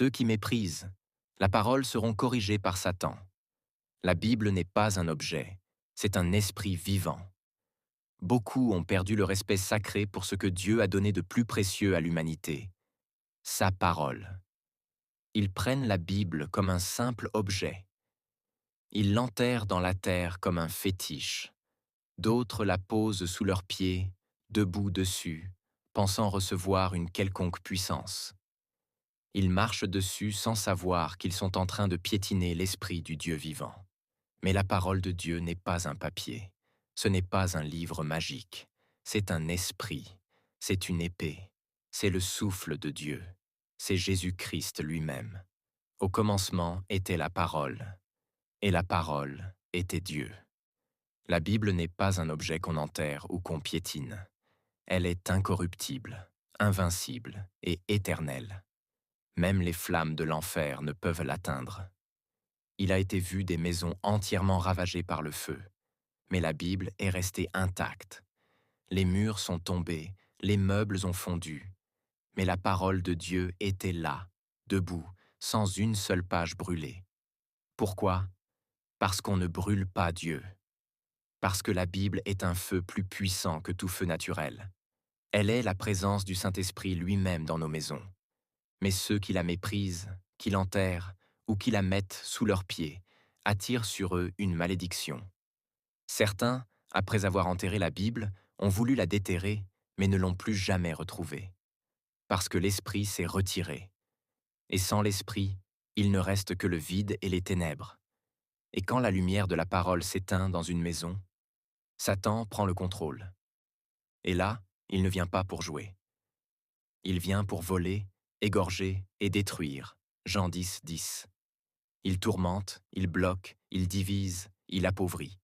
ceux qui méprisent la parole seront corrigés par Satan. La Bible n'est pas un objet, c'est un esprit vivant. Beaucoup ont perdu le respect sacré pour ce que Dieu a donné de plus précieux à l'humanité, sa parole. Ils prennent la Bible comme un simple objet. Ils l'enterrent dans la terre comme un fétiche. D'autres la posent sous leurs pieds, debout dessus, pensant recevoir une quelconque puissance. Ils marchent dessus sans savoir qu'ils sont en train de piétiner l'esprit du Dieu vivant. Mais la parole de Dieu n'est pas un papier, ce n'est pas un livre magique, c'est un esprit, c'est une épée, c'est le souffle de Dieu, c'est Jésus-Christ lui-même. Au commencement était la parole, et la parole était Dieu. La Bible n'est pas un objet qu'on enterre ou qu'on piétine. Elle est incorruptible, invincible et éternelle. Même les flammes de l'enfer ne peuvent l'atteindre. Il a été vu des maisons entièrement ravagées par le feu, mais la Bible est restée intacte. Les murs sont tombés, les meubles ont fondu, mais la parole de Dieu était là, debout, sans une seule page brûlée. Pourquoi? Parce qu'on ne brûle pas Dieu. Parce que la Bible est un feu plus puissant que tout feu naturel. Elle est la présence du Saint-Esprit lui-même dans nos maisons. Mais ceux qui la méprisent, qui l'enterrent ou qui la mettent sous leurs pieds attirent sur eux une malédiction. Certains, après avoir enterré la Bible, ont voulu la déterrer, mais ne l'ont plus jamais retrouvée. Parce que l'Esprit s'est retiré. Et sans l'Esprit, il ne reste que le vide et les ténèbres. Et quand la lumière de la parole s'éteint dans une maison, Satan prend le contrôle. Et là, il ne vient pas pour jouer. Il vient pour voler, égorger et détruire. Jean 10, 10. Il tourmente, il bloque, il divise, il appauvrit.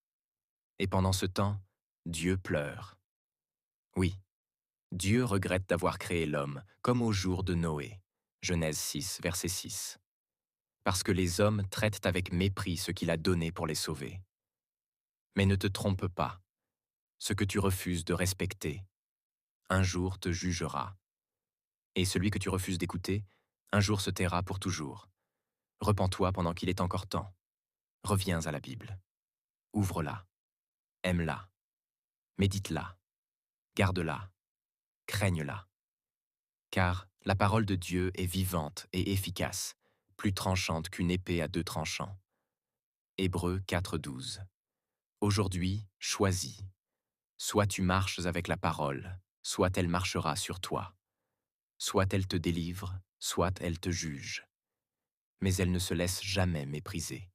Et pendant ce temps, Dieu pleure. Oui, Dieu regrette d'avoir créé l'homme, comme au jour de Noé. Genèse 6, verset 6. Parce que les hommes traitent avec mépris ce qu'il a donné pour les sauver. Mais ne te trompe pas. Ce que tu refuses de respecter, un jour te jugera. Et celui que tu refuses d'écouter, un jour se taira pour toujours. Repens-toi pendant qu'il est encore temps. Reviens à la Bible. Ouvre-la. Aime-la. Médite-la. Garde-la. Craigne-la. Car la parole de Dieu est vivante et efficace, plus tranchante qu'une épée à deux tranchants. Hébreux 4,12. Aujourd'hui, choisis. Soit tu marches avec la parole, soit elle marchera sur toi. Soit elle te délivre, soit elle te juge. Mais elle ne se laisse jamais mépriser.